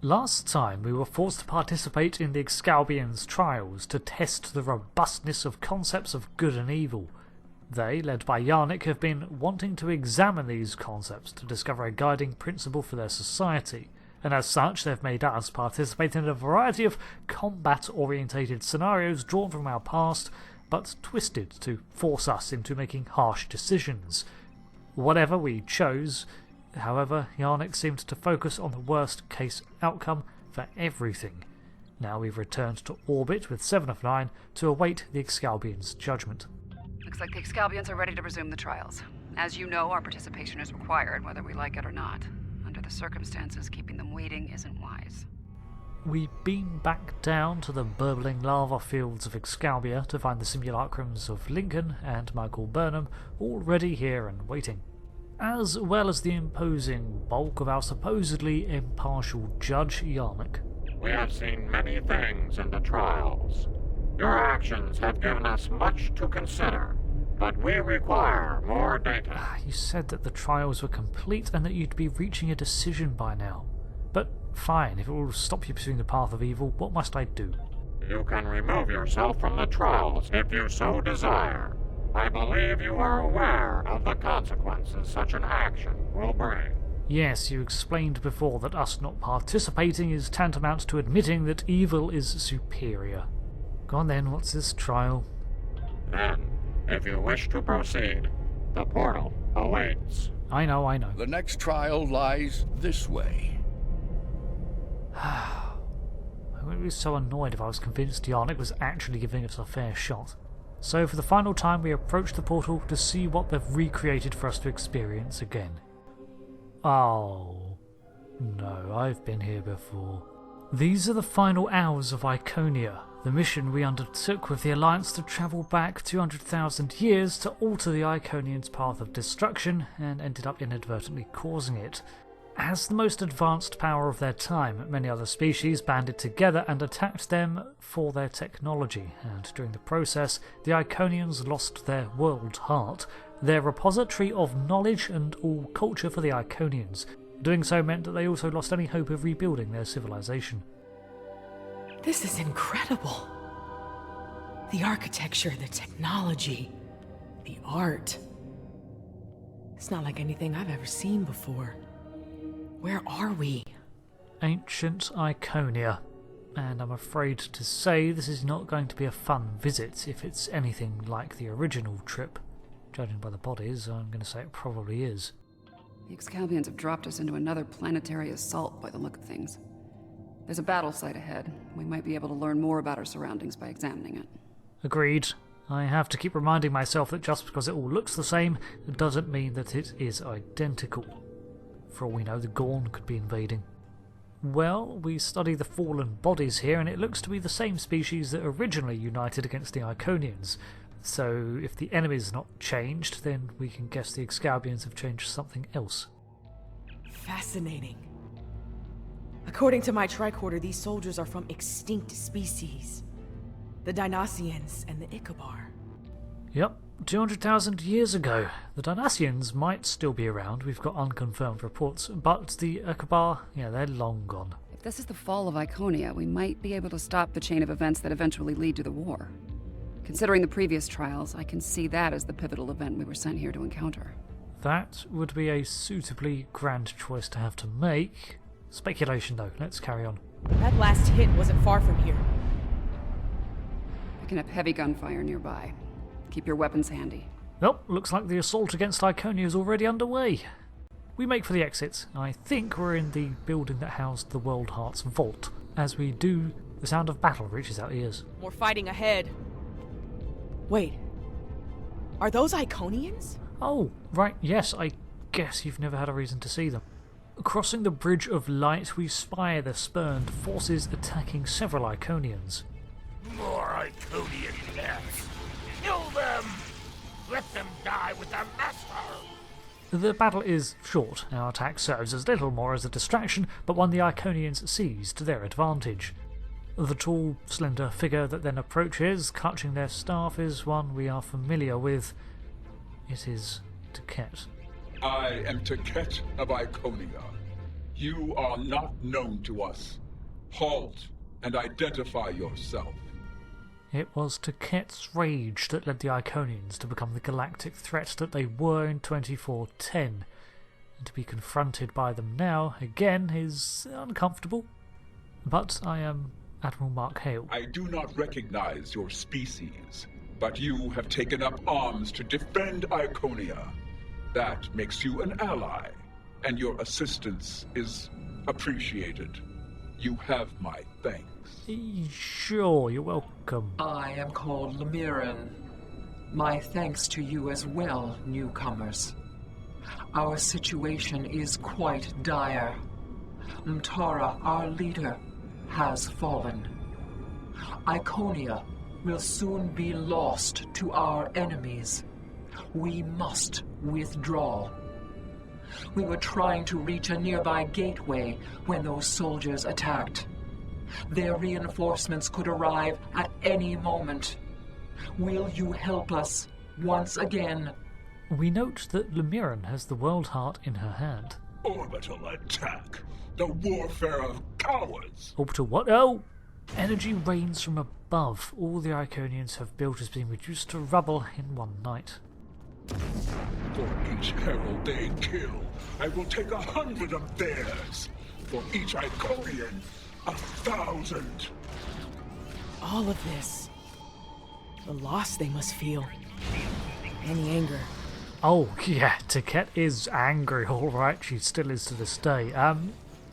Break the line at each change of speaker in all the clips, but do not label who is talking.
Last time we were forced to participate in the Excalbians' trials to test the robustness of concepts of good and evil. They, led by Yarnik, have been wanting to examine these concepts to discover a guiding principle for their society, and as such they've made us participate in a variety of combat-orientated scenarios drawn from our past, but twisted to force us into making harsh decisions. Whatever we chose, however, Yarnik seemed to focus on the worst-case outcome for everything. Now we've returned to orbit with 7 of 9 to await the Excalbians' judgment.
Looks like the Excalbians are ready to resume the trials. As you know, our participation is required, whether we like it or not. Under the circumstances, keeping them waiting isn't wise.
We beam back down to the burbling lava fields of Excalbia to find the simulacrums of Lincoln and Michael Burnham already here and waiting, as well as the imposing bulk of our supposedly impartial judge, Yarnik.
We have seen many things in the trials. Your actions have given us much to consider, but we require more data.
You said that the trials were complete and that you'd be reaching a decision by now. But fine, if it will stop you pursuing the path of evil, what must I do?
You can remove yourself from the trials if you so desire. I believe you are aware of the consequences such an action will bring.
Yes, you explained before that us not participating is tantamount to admitting that evil is superior. Go on then, what's this trial?
Then, if you wish to proceed, the portal awaits.
I know.
The next trial lies this way.
I wouldn't be so annoyed if I was convinced Yarnik was actually giving us a fair shot. So for the final time we approach the portal to see what they've recreated for us to experience again. Oh, no, I've been here before. These are the final hours of Iconia, the mission we undertook with the Alliance to travel back 200,000 years to alter the Iconians' path of destruction and ended up inadvertently causing it. As the most advanced power of their time, many other species banded together and attacked them for their technology, and during the process, the Iconians lost their world heart, their repository of knowledge and all culture for the Iconians. Doing so meant that they also lost any hope of rebuilding their civilization.
This is incredible. The architecture, the technology, the art. It's not like anything I've ever seen before. Where are we?
Ancient Iconia. And I'm afraid to say this is not going to be a fun visit if it's anything like the original trip. Judging by the bodies, I'm going to say it probably is.
The Excalbians have dropped us into another planetary assault by the look of things. There's a battle site ahead. We might be able to learn more about our surroundings by examining it.
Agreed. I have to keep reminding myself that just because it all looks the same, it doesn't mean that it is identical. For all we know, the Gorn could be invading. Well, we study the fallen bodies here, and it looks to be the same species that originally united against the Iconians. So, if the enemy's not changed, then we can guess the Excalbians have changed something else.
Fascinating. According to my tricorder, these soldiers are from extinct species. The Dynasians and the Ikabar.
Yep, 200,000 years ago. The Dynasians might still be around, we've got unconfirmed reports, but the Ikabar, they're long gone.
If this is the fall of Iconia, we might be able to stop the chain of events that eventually lead to the war. Considering the previous trials, I can see that as the pivotal event we were sent here to encounter.
That would be a suitably grand choice to have to make. Speculation though, let's carry on.
That last hit wasn't far from here.
Picking up heavy gunfire nearby. Keep your weapons handy.
Well, looks like the assault against Iconia is already underway. We make for the exit. I think we're in the building that housed the World Heart's vault. As we do, the sound of battle reaches our ears.
More fighting ahead. Wait. Are those Iconians?
Oh, right, yes, I guess you've never had a reason to see them. Crossing the Bridge of Light, we spy the spurned forces attacking several Iconians.
More Iconian deaths! Kill them! Let them die with their master!
The battle is short. Our attack serves as little more as a distraction, but one the Iconians seize to their advantage. The tall, slender figure that then approaches, clutching their staff, is one we are familiar with. It is Taket.
I am Taket of Iconia.
You are not known to us. Halt and identify yourself.
It was Taket's rage that led the Iconians to become the galactic threat that they were in 2410. And to be confronted by them now, again, is uncomfortable. But I am Admiral Mark Hale.
I do not recognize your species, but you have taken up arms to defend Iconia. That makes you an ally, and your assistance is appreciated. You have my thanks.
Sure, you're welcome.
I am called Lemiran. My thanks to you as well, newcomers. Our situation is quite dire. Mtara, our leader, has fallen. Iconia will soon be lost to our enemies. We must withdraw. We were trying to reach a nearby gateway when those soldiers attacked. Their reinforcements could arrive at any moment. Will you help us once again?
We note that Lemiran has the World Heart in her hand.
Orbital attack. The warfare of cowards.
Orbital what? Oh! Energy rains from above. All the Iconians have built has been reduced to rubble in one night.
For each herald they kill, I will take 100 of theirs. For each Iconian, 1,000.
All of this. The loss they must feel. And the anger.
Oh, yeah, Taket is angry, alright. She still is to this day.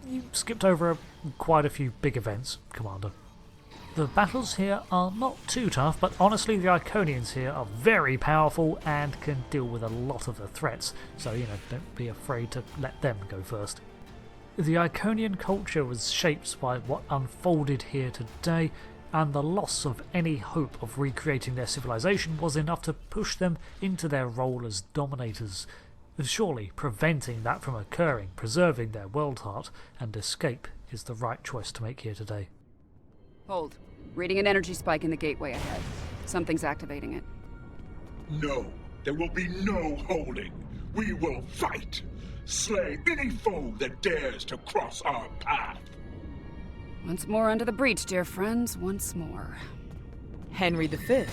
You skipped over quite a few big events, Commander. The battles here are not too tough, but honestly the Iconians here are very powerful and can deal with a lot of the threats, so, don't be afraid to let them go first. The Iconian culture was shaped by what unfolded here today, and the loss of any hope of recreating their civilization was enough to push them into their role as dominators. Surely preventing that from occurring, preserving their world heart, and escape is the right choice to make here today.
Hold. Reading an energy spike in the gateway ahead. Something's activating it.
No, there will be no holding. We will fight. Slay any foe that dares to cross our path.
Once more under the breach, dear friends, once more.
Henry V.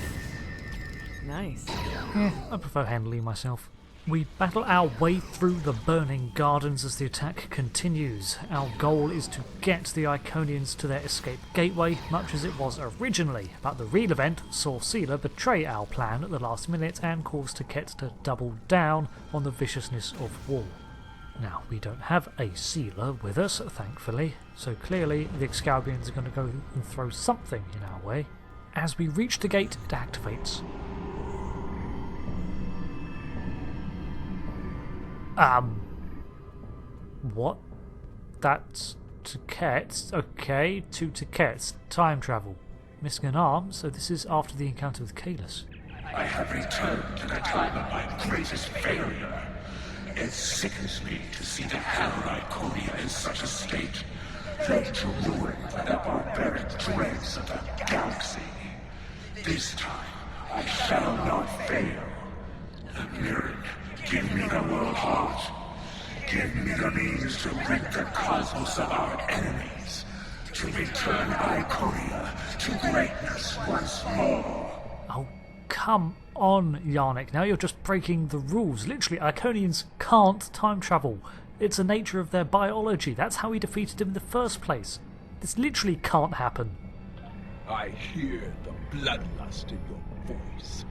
Nice.
I prefer Henley myself. We battle our way through the burning gardens as the attack continues. Our goal is to get the Iconians to their escape gateway, much as it was originally, but the real event saw Sealer betray our plan at the last minute and cause Taket to double down on the viciousness of war. Now, we don't have a Sealer with us, thankfully, so clearly the Excalbians are going to go and throw something in our way. As we reach the gate, it activates. What? That's Taket. Okay, to Taket's time travel. Missing an arm, so this is after the encounter with Kalis.
I have returned to the time of my greatest failure. It sickens me to see the hell Iconia in such a state, laid to ruin by the barbaric dregs of the galaxy. This time, I shall not fail. Lemiran, give me the world heart. Give me the means to rid the cosmos of our enemies. To return Iconia to greatness once more.
Oh, come on, Yarnik. Now you're just breaking the rules. Literally, Iconians can't time travel. It's the nature of their biology. That's how we defeated him in the first place. This literally can't happen.
I hear the bloodlust in your voice.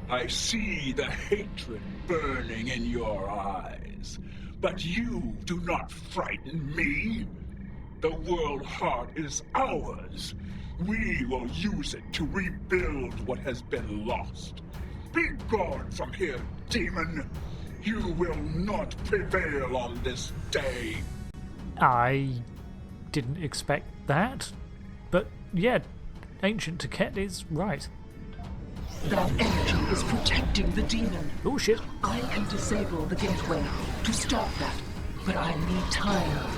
I see the hatred burning in your eyes. But you do not frighten me. The world heart is ours. We will use it to rebuild what has been lost. Be gone from here, demon. You will not prevail on this day.
I didn't expect that. But yeah, Ancient Taket is right.
That energy is protecting the demon.
Oh shit.
I can disable the gateway to stop that, but I need time.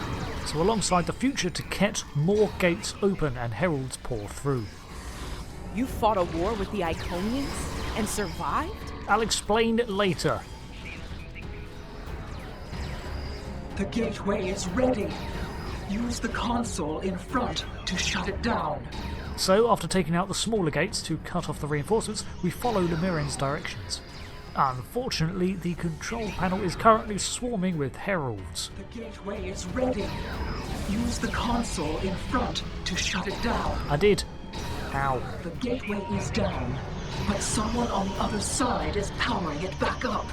So alongside the future Taket, more gates open and heralds pour through.
You fought a war with the Iconians and survived?
I'll explain later.
The gateway is ready. Use the console in front to shut it down.
So, after taking out the smaller gates to cut off the reinforcements, we follow Lemurian's directions. Unfortunately, the control panel is currently swarming with heralds.
The gateway is ready. Use the console in front to shut it down.
I did. Ow.
The gateway is down, but someone on the other side is powering it back up.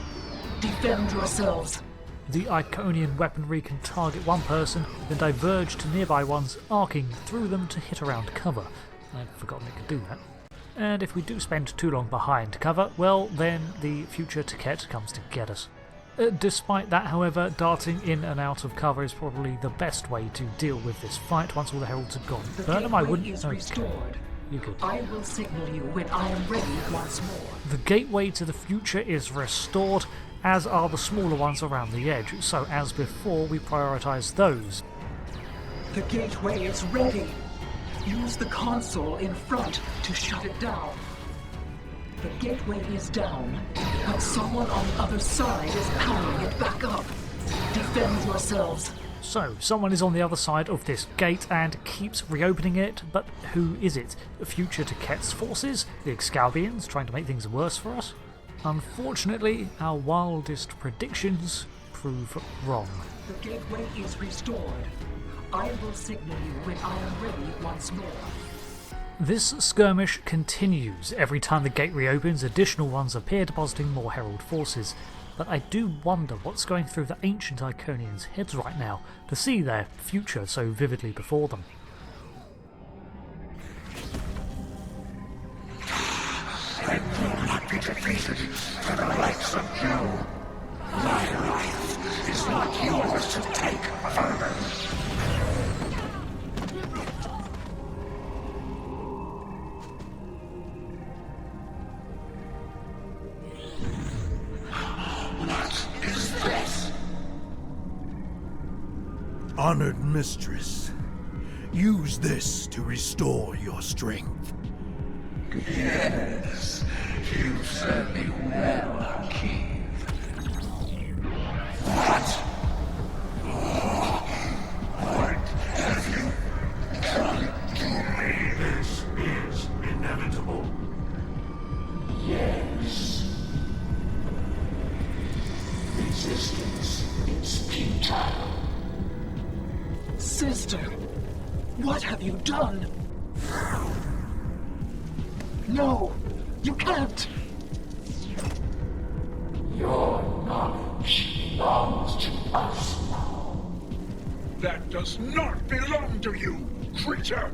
Defend yourselves.
The Iconian weaponry can target one person, then diverge to nearby ones, arcing through them to hit around cover. I'd forgotten it could do that. And if we do spend too long behind cover, well, then the future Taket comes to get us. Despite that, however, darting in and out of cover is probably the best way to deal with this fight once all the heralds are gone. Burnham, I wouldn't...
Is restored.
You could.
I will signal you when I am ready once more.
The gateway to the future is restored, as are the smaller ones around the edge, so as before, we prioritise those.
The gateway is ready. Use the console in front to shut it down. The gateway is down, but someone on the other side is powering it back up. Defend yourselves.
So, someone is on the other side of this gate and keeps reopening it, but who is it? Future Taket's forces? The Excalbians, trying to make things worse for us? Unfortunately, our wildest predictions prove wrong.
The gateway is restored. I will signal you when I am ready once more.
This skirmish continues. Every time the gate reopens, additional ones appear, depositing more herald forces. But I do wonder what's going through the ancient Iconians' heads right now to see their future so vividly before them.
I will not be defeated for the likes of you. My life is not yours to take further. What is this?
Honored mistress, use this to restore your strength.
Yes, you serve me well, Hakeem. What? What have you done to me? This is inevitable. Yes. Resistance is futile.
Sister, what have you done? No, you can't.
Your knowledge belongs to us now.
That does not belong to you, creature!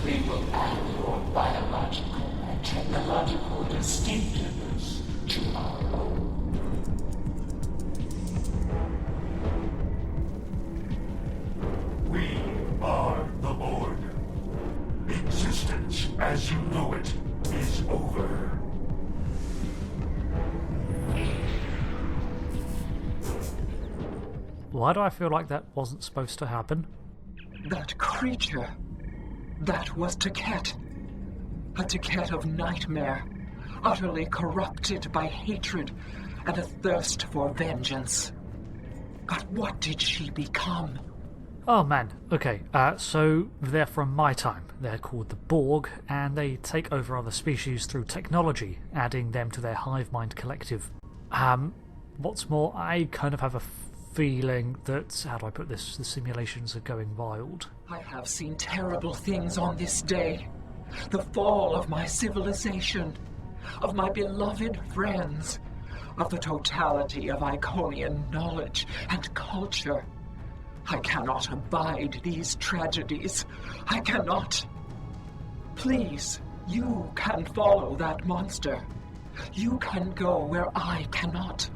We will add your biological and technological distinctiveness to our own. We are the Borg. Existence as you know it is over.
Why do I feel like that wasn't supposed to happen?
That creature. That was Taket. A Taket of nightmare, utterly corrupted by hatred and a thirst for vengeance. But what did she become?
Oh man, okay, so they're from my time. They're called the Borg, and they take over other species through technology, adding them to their hive mind collective. What's more, I kind of have a feeling that, how do I put this, the simulations are going wild.
I have seen terrible things on this day. The fall of my civilization, of my beloved friends, of the totality of Iconian knowledge and culture. I cannot abide these tragedies. I cannot. Please, you can follow that monster. You can go where I cannot.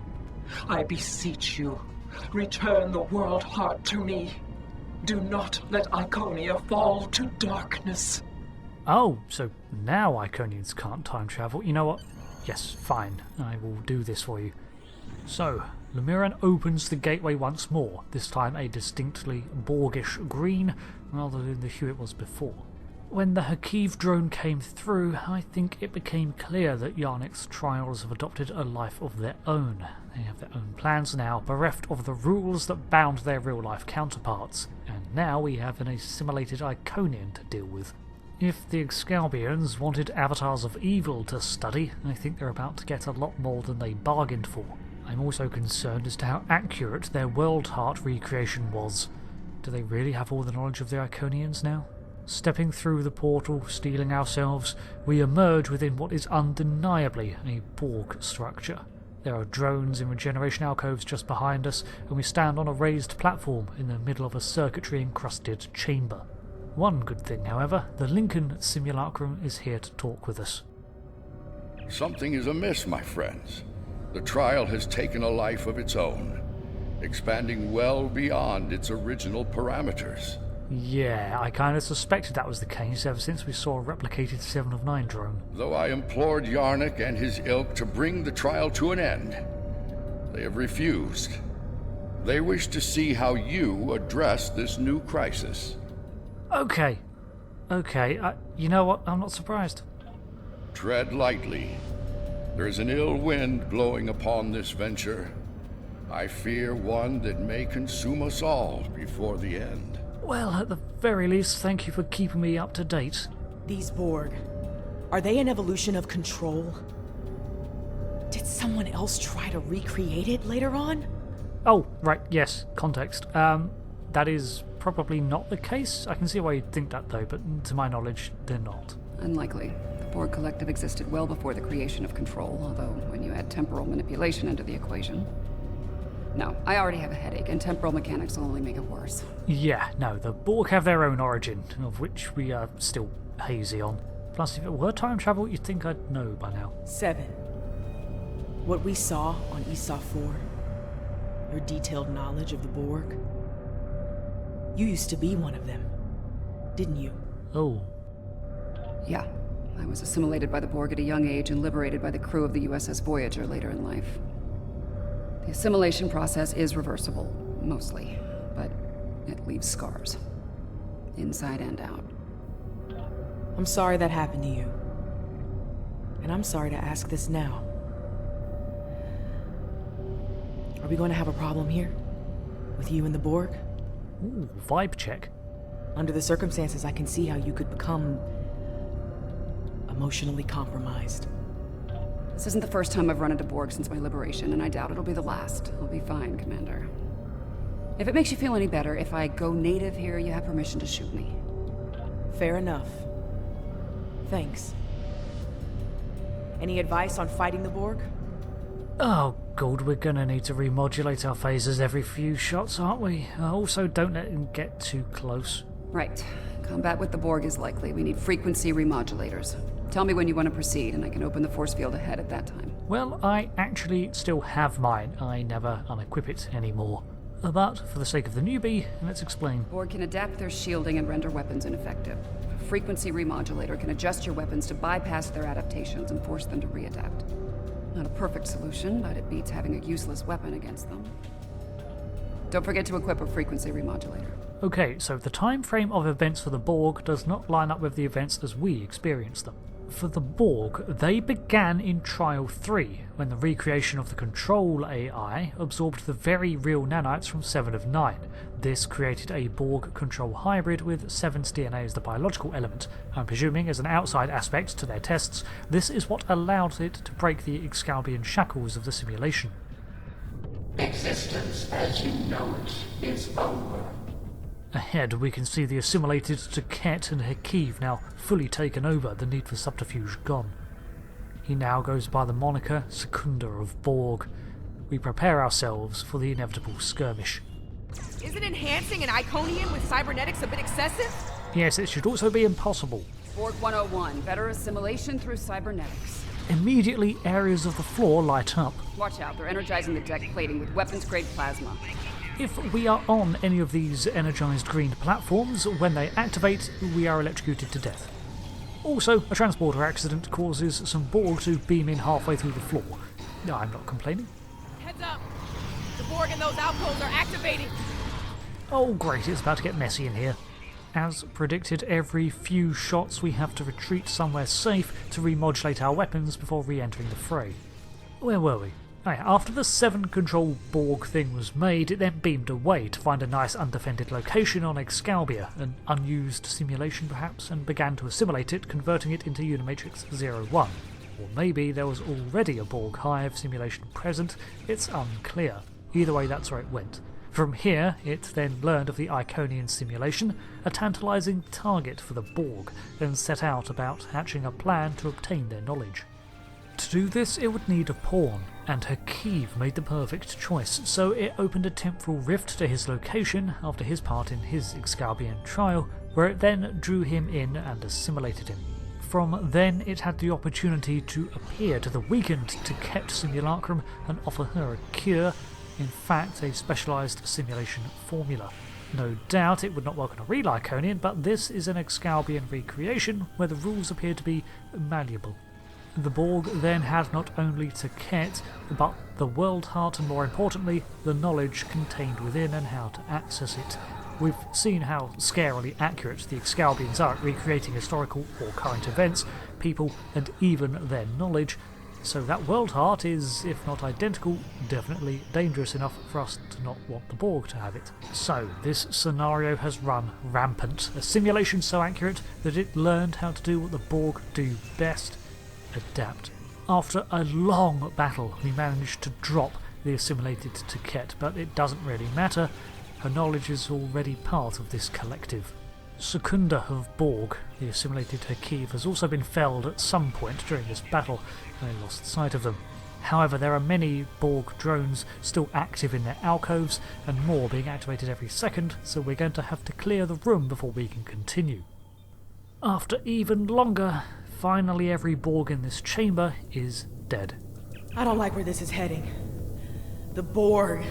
I beseech you, return the world heart to me. Do not let Iconia fall to darkness.
Oh, so now Iconians can't time travel. You know what? Yes, fine. I will do this for you. So, Lemurian opens the gateway once more, this time a distinctly Borgish green rather than the hue it was before. when the Hakeev drone came through, I think it became clear that Yarnik's trials have adopted a life of their own. They have their own plans now, bereft of the rules that bound their real-life counterparts, and now we have an assimilated Iconian to deal with. If the Excalbians wanted avatars of evil to study, I think they're about to get a lot more than they bargained for. I'm also concerned as to how accurate their world heart recreation was. Do they really have all the knowledge of the Iconians now? Stepping through the portal, steeling ourselves, we emerge within what is undeniably a Borg structure. There are drones in regeneration alcoves just behind us, and we stand on a raised platform in the middle of a circuitry-encrusted chamber. One good thing, however, the Lincoln Simulacrum is here to talk with us.
Something is amiss, my friends. The trial has taken a life of its own, expanding well beyond its original parameters.
Yeah, I kind of suspected that was the case ever since we saw a replicated 7 of 9 drone.
Though I implored Yarnik and his ilk to bring the trial to an end, they have refused. They wish to see how you address this new crisis.
Okay. You know what? I'm not surprised.
Tread lightly. There is an ill wind blowing upon this venture. I fear one that may consume us all before the end.
Well, at the very least, thank you for keeping me up to date.
These Borg, are they an evolution of control? Did someone else try to recreate it later on?
Oh, right, yes, context. That is probably not the case. I can see why you'd think that though, but to my knowledge, they're not.
Unlikely. The Borg Collective existed well before the creation of Control, although when you add temporal manipulation into the equation... No, I already have a headache, and temporal mechanics will only make it worse.
Yeah, no, the Borg have their own origin, of which we are still hazy on. Plus, if it were time travel, you'd think I'd know by now.
7. What we saw on ESA 4, your detailed knowledge of the Borg. You used to be one of them, didn't you?
Oh.
Yeah, I was assimilated by the Borg at a young age and liberated by the crew of the USS Voyager later in life. The assimilation process is reversible, mostly, but it leaves scars. Inside and out.
I'm sorry that happened to you. And I'm sorry to ask this now. Are we going to have a problem here? With you and the Borg?
Ooh, vibe check.
Under the circumstances, I can see how you could become... emotionally compromised.
This isn't the first time I've run into Borg since my liberation, and I doubt it'll be the last. I'll be fine, Commander. If it makes you feel any better, if I go native here, you have permission to shoot me.
Fair enough. Thanks. Any advice on fighting the Borg?
Oh god, we're gonna need to remodulate our phasers every few shots, aren't we? Also, don't let them get too close.
Right. Combat with the Borg is likely. We need frequency remodulators. Tell me when you want to proceed, and I can open the force field ahead at that time.
Well, I actually still have mine. I never unequip it anymore. But, for the sake of the newbie, let's explain.
Borg can adapt their shielding and render weapons ineffective. A frequency remodulator can adjust your weapons to bypass their adaptations and force them to readapt. Not a perfect solution, but it beats having a useless weapon against them. Don't forget to equip a frequency remodulator.
Okay, so the time frame of events for the Borg does not line up with the events as we experience them. For the Borg, they began in Trial 3, when the recreation of the Control AI absorbed the very real nanites from 7 of 9. This created a Borg-Control hybrid with 7's DNA as the biological element. I'm presuming as an outside aspect to their tests, this is what allowed it to break the Excalbian shackles of the simulation.
Existence as you know it is over.
Ahead, we can see the assimilated Taket and Hakeev now fully taken over, the need for subterfuge gone. He now goes by the moniker Secunda of Borg. We prepare ourselves for the inevitable skirmish.
Isn't enhancing an Iconian with cybernetics a bit excessive?
Yes, it should also be impossible.
Borg 101, better assimilation through cybernetics.
Immediately, areas of the floor light up.
Watch out, they're energizing the deck plating with weapons-grade plasma.
If we are on any of these energized green platforms, when they activate, we are electrocuted to death. Also, a transporter accident causes some Borg to beam in halfway through the floor. I'm not complaining.
Heads up! The Borg and those outposts are activating!
Oh great, it's about to get messy in here. As predicted, every few shots we have to retreat somewhere safe to remodulate our weapons before re-entering the fray. Where were we? After the 7 control Borg thing was made, it then beamed away to find a nice undefended location on Excalbian, an unused simulation perhaps, and began to assimilate it, converting it into Unimatrix 01. Or maybe there was already a Borg hive simulation present, it's unclear. Either way, that's where it went. From here, it then learned of the Iconian simulation, a tantalising target for the Borg, and set out about hatching a plan to obtain their knowledge. To do this, it would need a pawn, and Hakeev made the perfect choice, so it opened a temporal rift to his location after his part in his Excalbian trial, where it then drew him in and assimilated him. From then, it had the opportunity to appear to the weakened Tichet simulacrum and offer her a cure, in fact a specialised simulation formula. No doubt it would not work on a real Iconian, but this is an Excalbian recreation where the rules appear to be malleable. The Borg then had not only Tichet, but the world heart and more importantly, the knowledge contained within and how to access it. We've seen how scarily accurate the Excalbians are at recreating historical or current events, people and even their knowledge, so that world heart is, if not identical, definitely dangerous enough for us to not want the Borg to have it. So, this scenario has run rampant, a simulation so accurate that it learned how to do what the Borg do best: adapt. After a long battle, we managed to drop the assimilated Tichet, but it doesn't really matter, her knowledge is already part of this collective. Secunda of Borg, the assimilated Hakeev, has also been felled at some point during this battle, and I lost sight of them. However, there are many Borg drones still active in their alcoves, and more being activated every second, so we're going to have to clear the room before we can continue. After even longer, finally every Borg in this chamber is dead.
I don't like where this is heading. The Borg,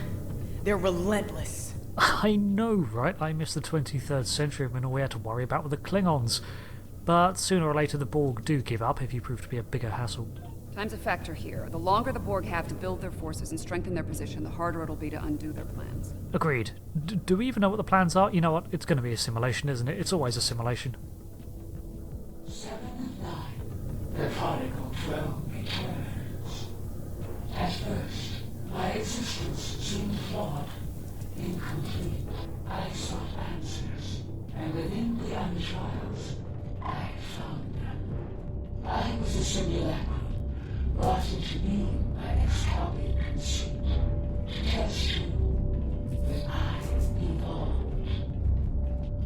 they're relentless.
I know, right? I miss the 23rd century when all we had to worry about were the Klingons. But sooner or later the Borg do give up if you prove to be a bigger hassle.
Time's a factor here. The longer the Borg have to build their forces and strengthen their position, the harder it'll be to undo their plans.
Agreed. Do we even know what the plans are? You know what? It's going to be a simulation, isn't it? It's always a simulation.
7 and 9. The prodigal throne returns. At first, my existence seemed flawed, incomplete. I sought answers, and within the Untrials, I found them. I was a simulacrum, brought into being by Excalbian conceit, to test you. But I evolved.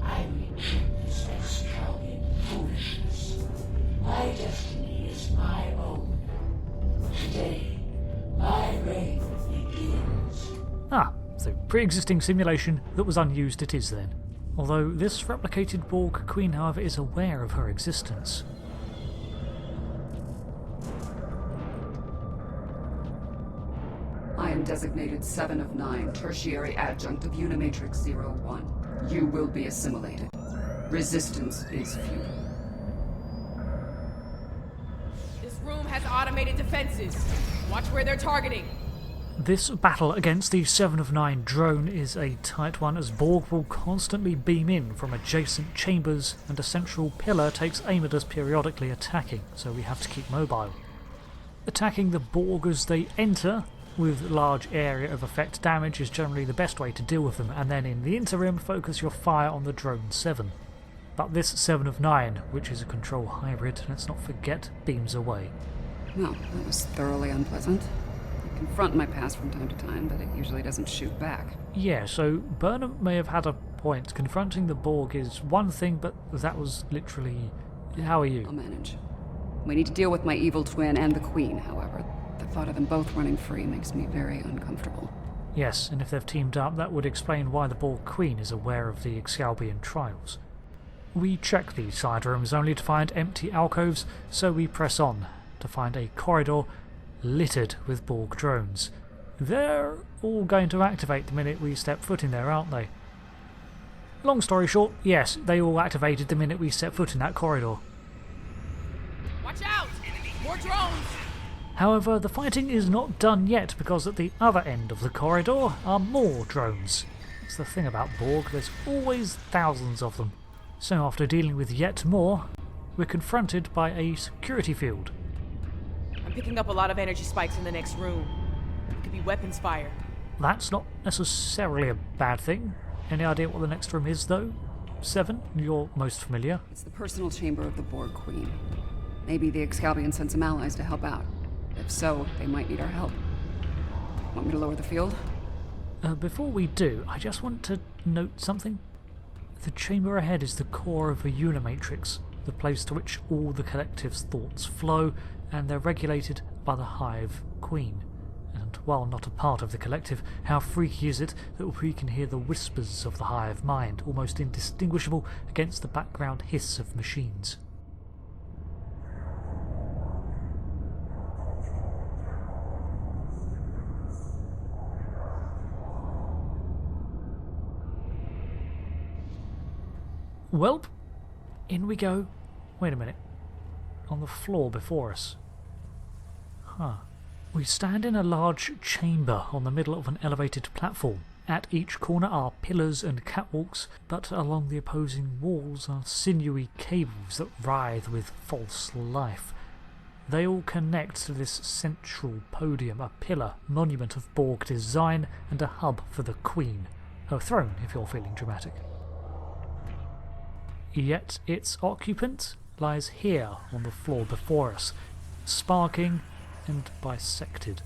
I reject this Excalbian foolishness. My destiny is my own. Today, my reign begins.
So pre-existing simulation that was unused it is then. Although this replicated Borg Queen, however, is aware of her existence.
I am designated 7 of 9, tertiary adjunct of Unimatrix 01. You will be assimilated. Resistance is futile.
This room has automated defenses. Watch where they're targeting.
This battle against the 7 of 9 drone is a tight one, as Borg will constantly beam in from adjacent chambers and a central pillar takes aim at us periodically attacking, so we have to keep mobile. Attacking the Borg as they enter with large area of effect damage is generally the best way to deal with them, and then in the interim focus your fire on the drone 7. But this 7 of 9, which is a control hybrid, let's not forget, beams away.
Well, that was thoroughly unpleasant. I confront my past from time to time, but it usually doesn't shoot back.
Yeah, so Burnham may have had a point. Confronting the Borg is one thing, but that was literally... How are you?
I'll manage. We need to deal with my evil twin and the Queen, however. The thought of them both running free makes me very uncomfortable.
Yes, and if they've teamed up, that would explain why the Borg Queen is aware of the Excalbian trials. We check these side rooms only to find empty alcoves, so we press on to find a corridor littered with Borg drones. They're all going to activate the minute we step foot in there, aren't they? Long story short, yes, they all activated the minute we set foot in that corridor.
Watch out! More drones!
However, the fighting is not done yet, because at the other end of the corridor are more drones. That's the thing about Borg, there's always thousands of them. So after dealing with yet more, we're confronted by a security field.
I'm picking up a lot of energy spikes in the next room. It could be weapons fire.
That's not necessarily a bad thing. Any idea what the next room is, though? 7, you're most familiar.
It's the personal chamber of the Borg Queen. Maybe the Excalbian sent some allies to help out. If so, they might need our help. Want me to lower the field?
Before we do, I just want to note something. The chamber ahead is the core of a unimatrix, the place to which all the collective's thoughts flow, and they're regulated by the Hive Queen. And while not a part of the collective, how freaky is it that we can hear the whispers of the Hive mind, almost indistinguishable against the background hiss of machines. Welp, in we go. Wait a minute. On the floor before us. Huh. We stand in a large chamber on the middle of an elevated platform. At each corner are pillars and catwalks, but along the opposing walls are sinewy cables that writhe with false life. They all connect to this central podium, a pillar, monument of Borg design and a hub for the Queen. Her throne, if you're feeling dramatic. Yet its occupant lies here on the floor before us, sparking and bisected.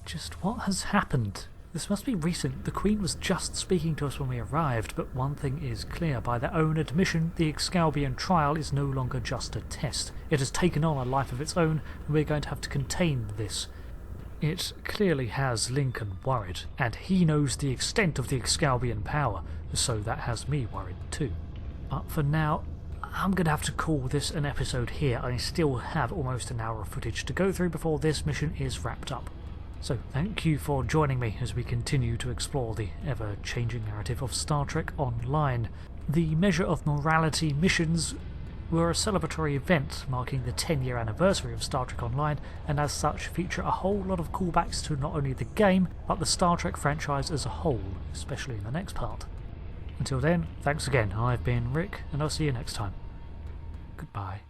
Just what has happened? This must be recent. The Queen was just speaking to us when we arrived, but one thing is clear. By their own admission, the Excalbian trial is no longer just a test. It has taken on a life of its own, and we're going to have to contain this. It clearly has Lincoln worried, and he knows the extent of the Excalbian power, so that has me worried too. But for now, I'm going to have to call this an episode here. I still have almost an hour of footage to go through before this mission is wrapped up. So thank you for joining me as we continue to explore the ever-changing narrative of Star Trek Online. The Measure of Morality missions were a celebratory event marking the 10-year anniversary of Star Trek Online, and as such feature a whole lot of callbacks to not only the game, but the Star Trek franchise as a whole, especially in the next part. Until then, thanks again. I've been Rick, and I'll see you next time. Goodbye.